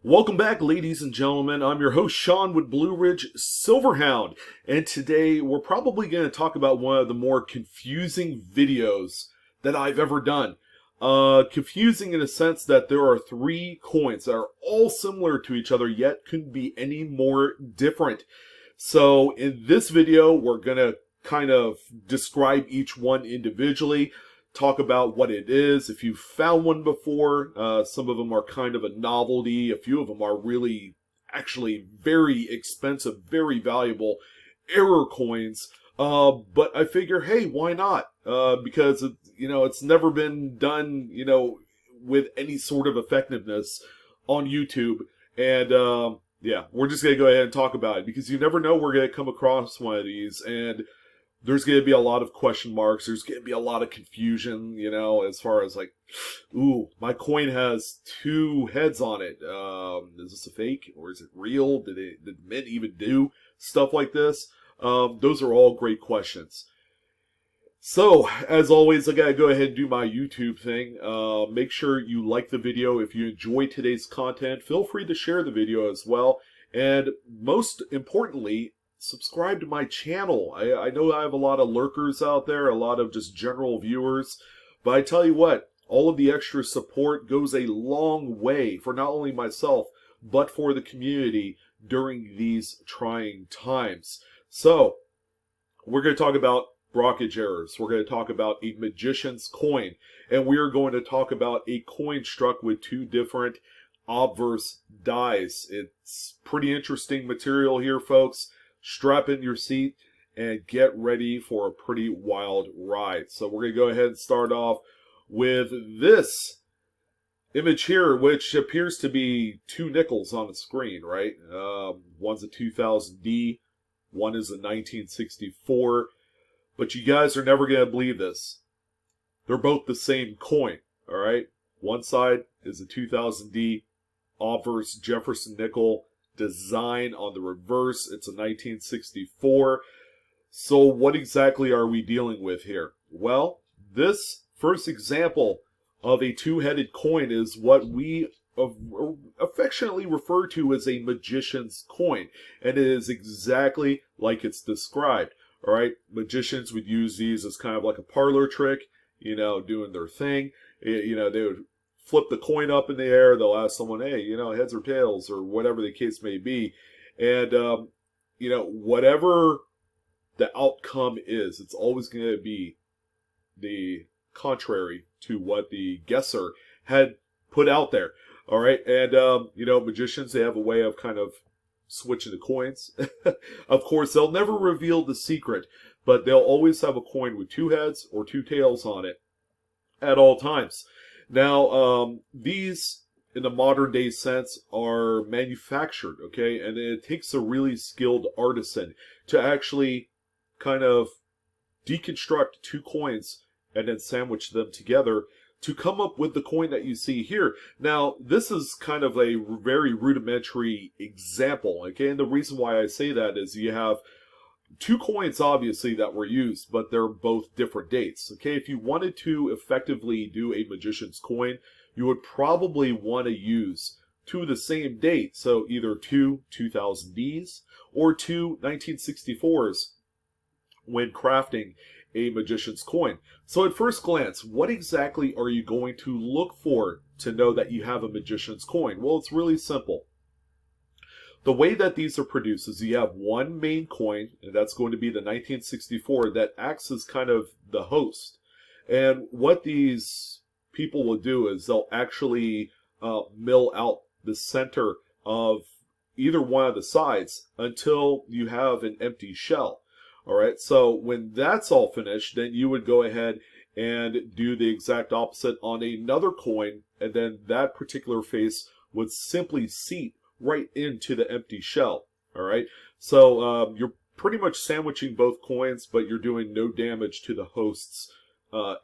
Welcome back, ladies and gentlemen. I'm your host, Sean, with BlueRidgeSilverhound. And today we're probably going to talk about one of the more confusing videos that I've ever done. Confusing in a sense that there are three coins that are all similar to each other, yet couldn't be any more different. So in this video, we're going to kind of describe each one individually, talk about what it is. If you've found one before, some of them are kind of a novelty. A few of them are really, actually very expensive, very valuable error coins. But I figure, hey, why not? Because, it's never been done, with any sort of effectiveness on YouTube. And, yeah, we're just going to go ahead and talk about it because you never know we're going to come across one of these. And there's going to be a lot of question marks. There's going to be a lot of confusion, as far as like, ooh, my coin has two heads on it. Is this a fake or is it real? Did Mint even do stuff like this? Those are all great questions. So, as always, I got to go ahead and do my YouTube thing. Make sure you like the video. If you enjoy today's content, feel free to share the video as well. And most importantly, subscribe to my channel. I know I have a lot of lurkers out there, a lot of just general viewers, but I tell you what, all of the extra support goes a long way for not only myself, but for the community during these trying times. So, we're going to talk about brockage errors. We're going to talk about a magician's coin, and we are going to talk about a coin struck with two different obverse dies. It's pretty interesting material here, folks. Strap in your seat and get ready for a pretty wild ride. So we're going to go ahead and start off with this image here, which appears to be two nickels on the screen, right? One's a 2000D, one is a 1964. But you guys are never going to believe this. They're both the same coin, all right? One side is a 2000D obverse Jefferson nickel design. On the reverse, it's a 1964. So what exactly are we dealing with here? Well, this first example of a two-headed coin is what we affectionately refer to as a magician's coin. And it is exactly like it's described. All right, magicians would use these as kind of like a parlor trick, doing their thing. They would flip the coin up in the air. They'll ask someone, hey, heads or tails, or whatever the case may be. And, whatever the outcome is, it's always going to be the contrary to what the guesser had put out there. All right, and, magicians, they have a way of kind of switching the coins. Of course, they'll never reveal the secret, but they'll always have a coin with two heads or two tails on it at all times. Now, these, in the modern day sense, are manufactured, okay? And it takes a really skilled artisan to actually kind of deconstruct two coins and then sandwich them together to come up with the coin that you see here. Now, this is kind of a very rudimentary example, okay? And the reason why I say that is you have two coins, obviously, that were used, but they're both different dates, okay? If you wanted to effectively do a magician's coin, you would probably want to use two of the same date, so either two 2000Ds or two 1964s when crafting a magician's coin. So at first glance, what exactly are you going to look for to know that you have a magician's coin? Well, it's really simple. The way that these are produced is you have one main coin, and that's going to be the 1964, that acts as kind of the host. And what these people will do is they'll actually mill out the center of either one of the sides until you have an empty shell. All right, so when that's all finished, then you would go ahead and do the exact opposite on another coin, and then that particular face would simply seat right into the empty shell. All right, so you're pretty much sandwiching both coins, but you're doing no damage to the host's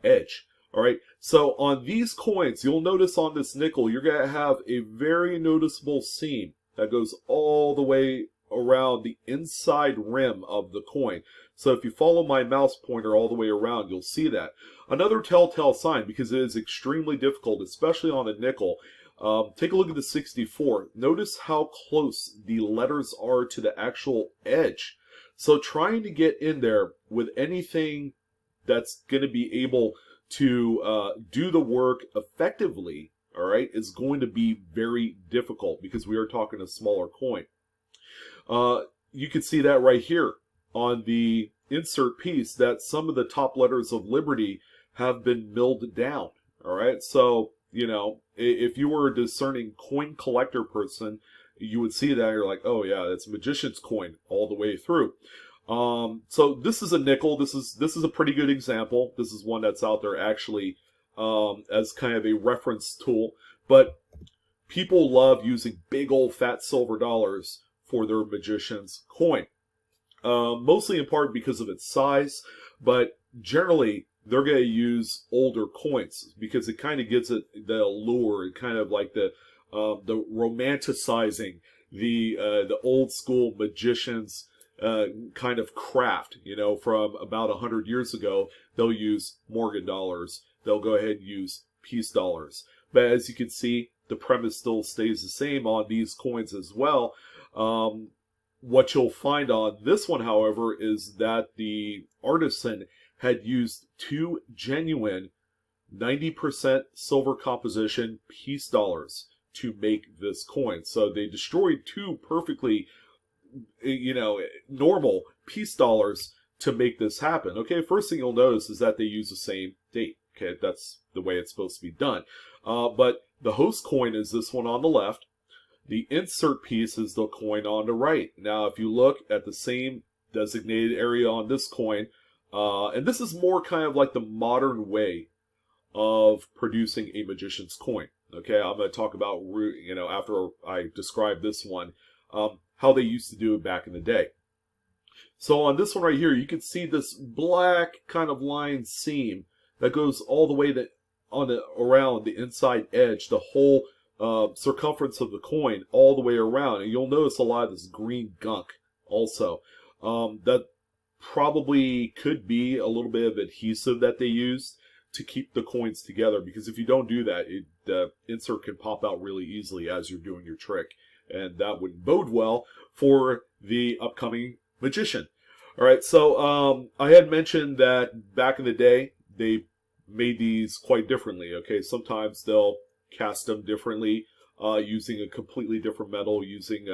edge. All right, so on these coins, you'll notice on this nickel, you're going to have a very noticeable seam that goes all the way around the inside rim of the coin. So if you follow my mouse pointer all the way around, you'll see that. Another telltale sign, because it is extremely difficult, especially on a nickel, Take a look at the 64. Notice how close the letters are to the actual edge. So trying to get in there with anything that's going to be able to do the work effectively, all right, is going to be very difficult because we are talking a smaller coin. You can see that right here on the insert piece that some of the top letters of Liberty have been milled down, all right? So, you know, if you were a discerning coin collector person, you would see that, you're like, oh yeah, that's a magician's coin all the way through. So this is a nickel. This is a pretty good example. This is one that's out there actually as kind of a reference tool. But people love using big old fat silver dollars for their magician's coin. Mostly in part because of its size, but generally they're going to use older coins because it kind of gives it the allure, and kind of like the romanticizing the old school magicians kind of craft. You know, from about 100 years ago, they'll use Morgan dollars. They'll go ahead and use peace dollars. But as you can see, the premise still stays the same on these coins as well. What you'll find on this one, however, is that the artisan had used two genuine 90% silver composition peace dollars to make this coin. So they destroyed two perfectly, you know, normal peace dollars to make this happen. Okay, first thing you'll notice is that they use the same date. Okay, that's the way it's supposed to be done. But the host coin is this one on the left. The insert piece is the coin on the right. Now, if you look at the same designated area on this coin, and this is more kind of like the modern way of producing a magician's coin. Okay, I'm going to talk about, you know, after I describe this one, how they used to do it back in the day. So on this one right here, you can see this black kind of line seam that goes all the way around the inside edge, the whole circumference of the coin all the way around. And you'll notice a lot of this green gunk also. That probably could be a little bit of adhesive that they used to keep the coins together, because if you don't do that, the insert can pop out really easily as you're doing your trick, and that wouldn't bode well for the upcoming magician. All right, so I had mentioned that back in the day they made these quite differently. Okay, sometimes they'll cast them differently using a completely different metal, using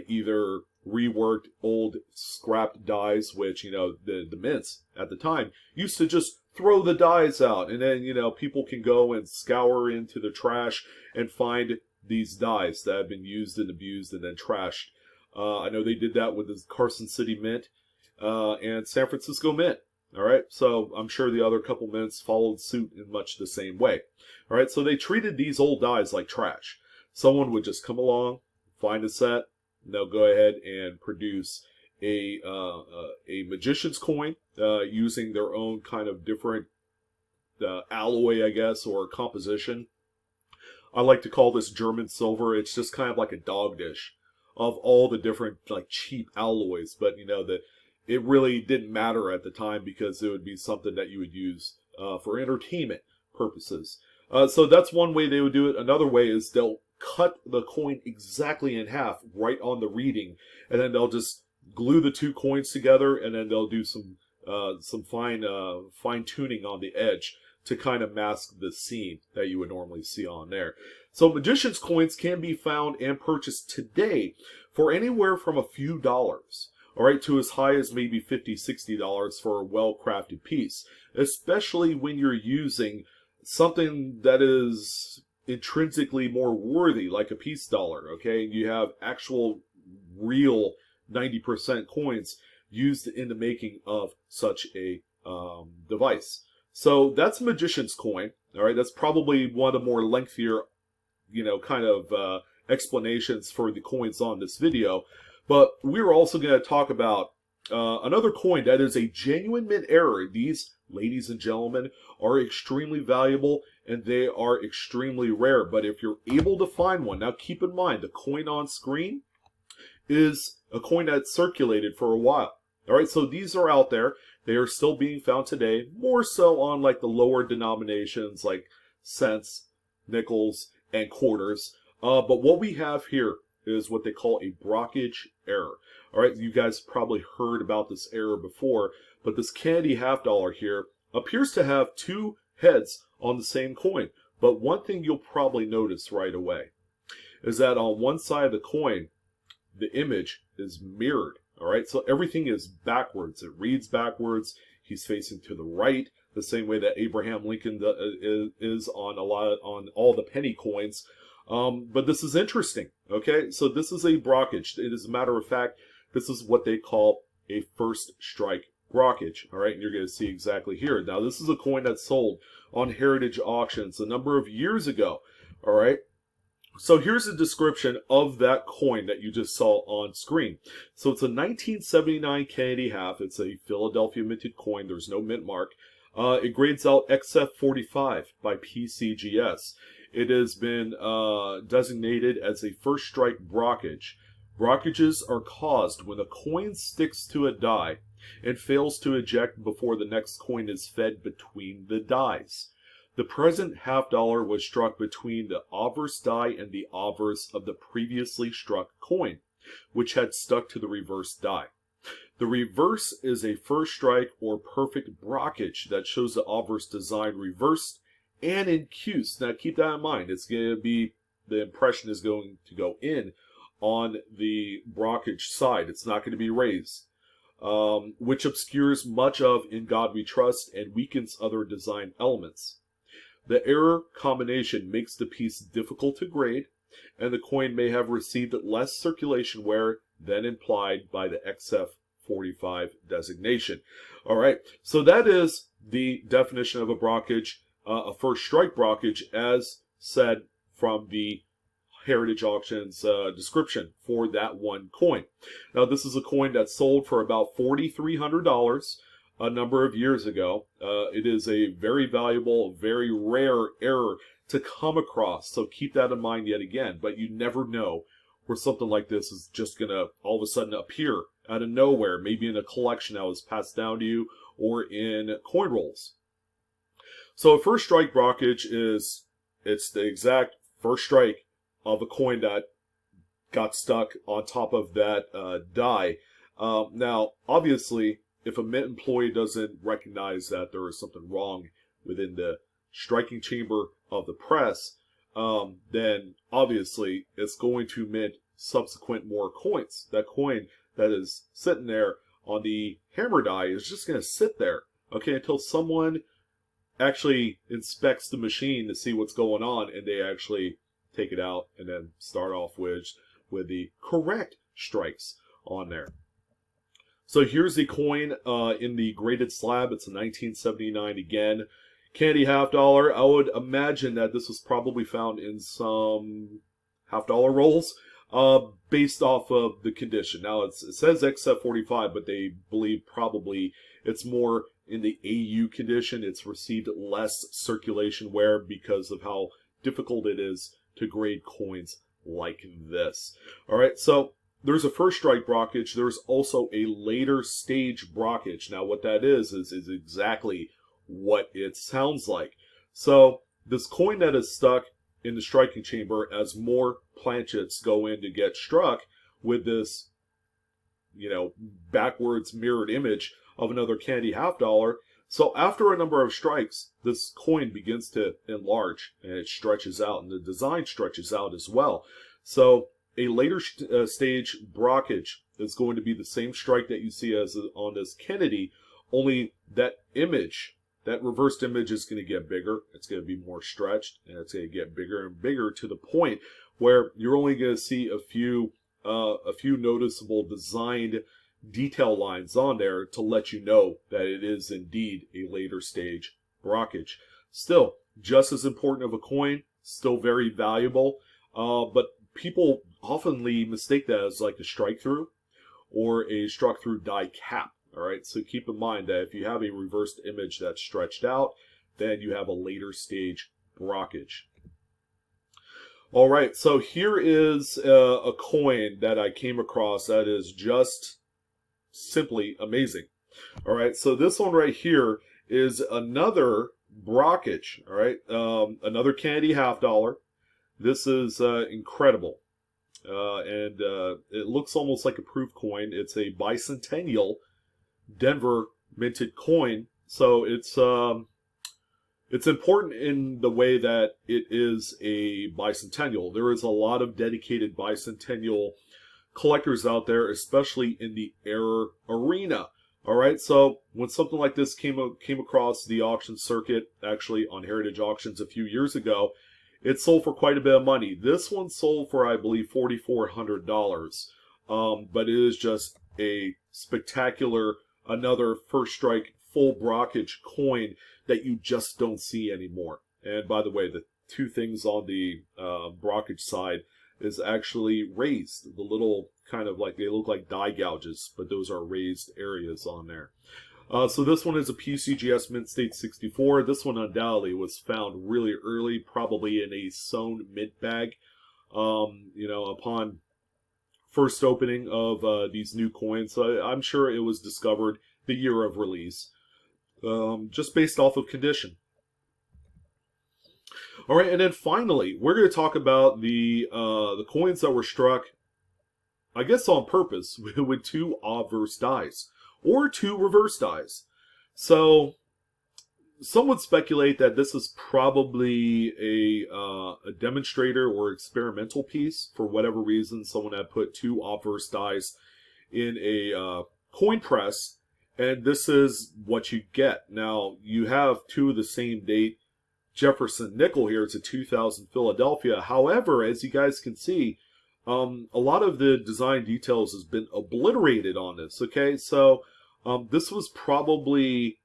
either reworked old scrapped dies, which, you know, the mints at the time used to just throw the dies out, and then, you know, people can go and scour into the trash and find these dies that have been used and abused and then trashed. I know they did that with the Carson City Mint and San Francisco Mint. All right, so I'm sure the other couple mints followed suit in much the same way. All right, so they treated these old dies like trash. Someone would just come along, find a set, and they'll go ahead and produce a magician's coin using their own kind of different alloy, I guess, or composition. I like to call this German silver. It's just kind of like a dog dish of all the different like cheap alloys, but you know that it really didn't matter at the time because it would be something that you would use for entertainment purposes. So that's one way they would do it. Another way is they'll cut the coin exactly in half right on the reading, and then they'll just glue the two coins together, and then they'll do some fine tuning on the edge to kind of mask the seam that you would normally see on there. So magician's coins can be found and purchased today for anywhere from a few dollars, all right, to as high as maybe $50, $60 for a well-crafted piece, especially when you're using something that is intrinsically more worthy, like a peace dollar, okay? You have actual, real 90% coins used in the making of such a device. So that's a magician's coin, all right? That's probably one of the more lengthier, you know, kind of explanations for the coins on this video. But we're also going to talk about another coin that is a genuine mint error. These, ladies and gentlemen, are extremely valuable and they are extremely rare. But if you're able to find one, now keep in mind, the coin on screen is a coin that circulated for a while. All right, so these are out there. They are still being found today, more so on like the lower denominations like cents, nickels, and quarters. But what we have here is what they call a brockage error. All right, you guys probably heard about this error before, but this candy half dollar here appears to have two heads on the same coin. But one thing you'll probably notice right away is that on one side of the coin, the image is mirrored. All right, so everything is backwards. It reads backwards. He's facing to the right, the same way that Abraham Lincoln is on on all the penny coins. But this is interesting. Okay, so this is a brockage. It is a matter of fact, this is what they call a first strike brockage. All right, and you're going to see exactly here. Now, this is a coin that sold on heritage auctions a number of years ago. All right. So here's a description of that coin that you just saw on screen. So it's a 1979 candy half. It's a Philadelphia minted coin. There's no mint mark. It grades out XF45 by PCGS. It has been designated as a first strike brockage. Brockages are caused when a coin sticks to a die and fails to eject before the next coin is fed between the dies. The present half dollar was struck between the obverse die and the obverse of the previously struck coin, which had stuck to the reverse die. The reverse is a first strike or perfect brockage that shows the obverse design reversed and in cuse. Now keep that in mind. It's going to be, the impression is going to go in on the brockage side. It's not going to be raised, which obscures much of In God We Trust and weakens other design elements. The error combination makes the piece difficult to grade, and the coin may have received less circulation wear than implied by the XF45 designation. All right, so that is the definition of a brockage, a first strike brockage, as said from the Heritage Auctions description for that one coin. Now, this is a coin that sold for about $4,300. A number of years ago. It is a very valuable, very rare error to come across, so keep that in mind yet again. But you never know where something like this is just going to all of a sudden appear out of nowhere, maybe in a collection that was passed down to you or in coin rolls. So a first strike brockage it's the exact first strike of a coin that got stuck on top of that die. Now, obviously, if a mint employee doesn't recognize that there is something wrong within the striking chamber of the press, then obviously it's going to mint subsequent more coins. That coin that is sitting there on the hammer die is just going to sit there, okay, until someone actually inspects the machine to see what's going on, and they actually take it out and then start off with the correct strikes on there. So here's the coin in the graded slab. It's a 1979 again. Candy half dollar. I would imagine that this was probably found in some half dollar rolls based off of the condition. Now it says XF45, but they believe probably it's more in the AU condition. It's received less circulation wear because of how difficult it is to grade coins like this. All right, so there's a first strike brockage. There's also a later stage brockage. Now, what that is exactly what it sounds like. So this coin that is stuck in the striking chamber, as more planchets go in to get struck with this, backwards mirrored image of another candy half dollar. So after a number of strikes, this coin begins to enlarge and it stretches out, and the design stretches out as well. So a later stage brockage is going to be the same strike that you see as on this Kennedy, only that image, that reversed image, is going to get bigger. It's going to be more stretched, and it's going to get bigger and bigger to the point where you're only going to see a few noticeable designed detail lines on there to let you know that it is indeed a later stage brockage. Still, just as important of a coin, still very valuable, but people oftenly mistake that as like a strike through or a struck through die cap. All right, so keep in mind that if you have a reversed image that's stretched out, then you have a later stage brockage. All right, so here is a coin that I came across that is just simply amazing. All right, so this one right here is another brockage. All right, another candy half dollar. This is incredible. And it looks almost like a proof coin. It's a Bicentennial Denver minted coin. So it's important in the way that it is a bicentennial. There is a lot of dedicated bicentennial collectors out there, especially in the error arena. All right, so when something like this came across the auction circuit, actually on Heritage Auctions a few years ago, it sold for quite a bit of money. This one sold for, I believe, $4,400. But it is just a spectacular, another first strike full brockage coin that you just don't see anymore. And by the way, the two things on the brockage side is actually raised. The little kind of like, they look like die gouges, but those are raised areas on there. So this one is a PCGS Mint State 64. This one undoubtedly was found really early, probably in a sewn mint bag. Upon first opening of these new coins, so I'm sure it was discovered the year of release, just based off of condition. All right, and then finally, we're going to talk about the coins that were struck, I guess on purpose, with two obverse dies or two reverse dies. So some would speculate that this is probably a demonstrator or experimental piece. For whatever reason, someone had put two obverse dies in a coin press, and this is what you get. Now, you have two of the same date Jefferson nickel here. It's a 2000 Philadelphia. However, as you guys can see, a lot of the design details has been obliterated on this. Okay, so this was probably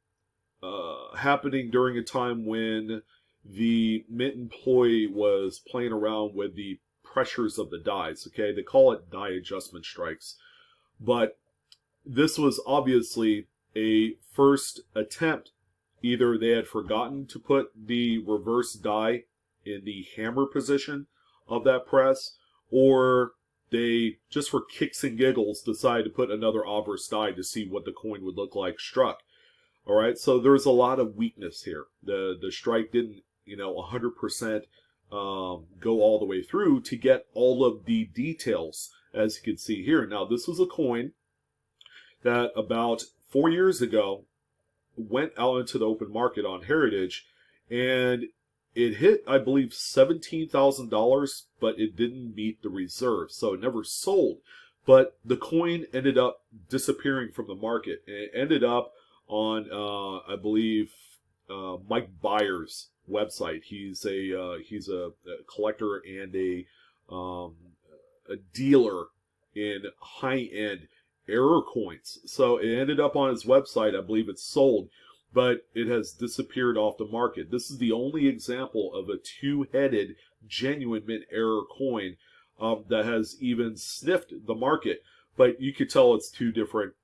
happening during a time when the mint employee was playing around with the pressures of the dies. Okay, they call it die adjustment strikes, but this was obviously a first attempt. Either they had forgotten to put the reverse die in the hammer position of that press, or they, just for kicks and giggles, decided to put another obverse die to see what the coin would look like struck. All right, so there's a lot of weakness here. The strike didn't, 100% go all the way through to get all of the details, as you can see here. Now, this was a coin that about 4 years ago went out into the open market on Heritage, and it hit, I believe, $17,000, but it didn't meet the reserve, so it never sold. But the coin ended up disappearing from the market, and it ended up on, I believe, Mike Byers' website. He's a collector and a dealer in high-end error coins. So it ended up on his website. I believe it's sold, but it has disappeared off the market. This is the only example of a two-headed genuine mint error coin that has even sniffed the market. But you could tell it's two different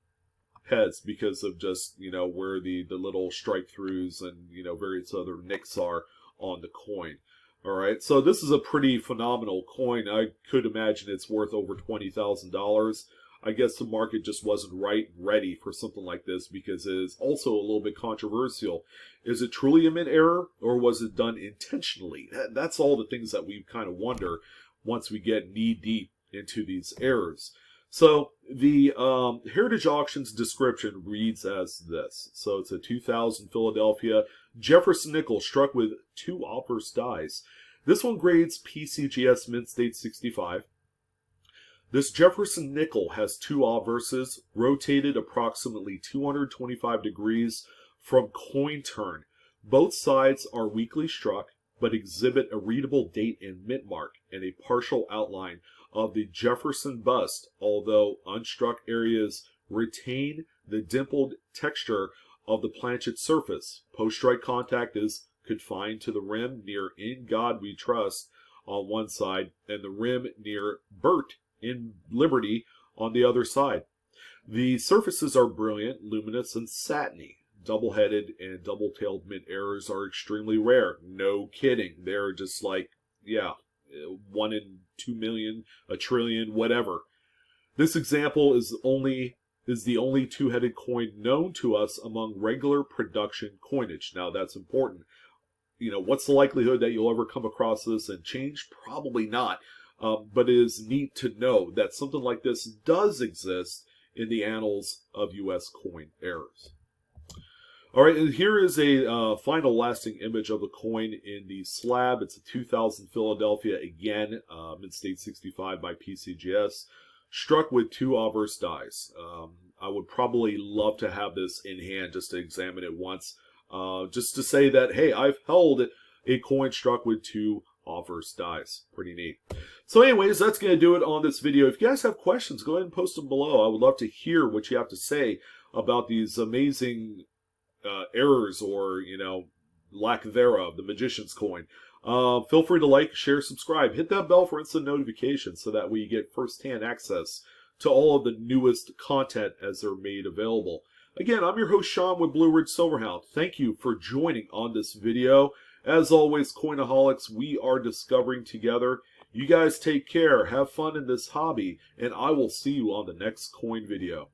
heads because of just, where the little strike throughs and, various other nicks are on the coin. All right, so this is a pretty phenomenal coin. I could imagine it's worth over $20,000. I guess the market just wasn't ready for something like this because it is also a little bit controversial. Is it truly a mint error, or was it done intentionally? That's all the things that we kind of wonder once we get knee-deep into these errors. So the Heritage Auctions description reads as this. So it's a 2000 Philadelphia Jefferson nickel struck with two obverse dies. This one grades PCGS Mint State 65. This Jefferson nickel has two obverses rotated approximately 225 degrees from coin turn. Both sides are weakly struck, but exhibit a readable date and mint mark and a partial outline of the Jefferson bust, although unstruck areas retain the dimpled texture of the planchet surface. Post-strike contact is confined to the rim near In God We Trust on one side and the rim near Burt in Liberty on the other side. The surfaces are brilliant, luminous, and satiny. Double-headed and double-tailed mint errors are extremely rare. No kidding. They're just like, 1 in 2 million, a trillion, whatever. This example is the only two-headed coin known to us among regular production coinage. Now, that's important. what's the likelihood that you'll ever come across this and change? Probably not. But it is neat to know that something like this does exist in the annals of U.S. coin errors. All right, and here is a final lasting image of the coin in the slab. It's a 2000 Philadelphia, again, Mint-State 65 by PCGS, struck with 2 obverse dies. I would probably love to have this in hand just to examine it once, just to say that, hey, I've held a coin struck with 2 obverse dies. Pretty neat. So anyways, that's going to do it on this video. If you guys have questions, go ahead and post them below. I would love to hear what you have to say about these amazing errors or, lack thereof, the magician's coin. Feel free to like, share, subscribe. Hit that bell for instant notifications so that we get first-hand access to all of the newest content as they're made available. Again, I'm your host, Sean, with BlueRidgeSilverhound. Thank you for joining on this video. As always, Coinaholics, we are discovering together. You guys take care, have fun in this hobby, and I will see you on the next coin video.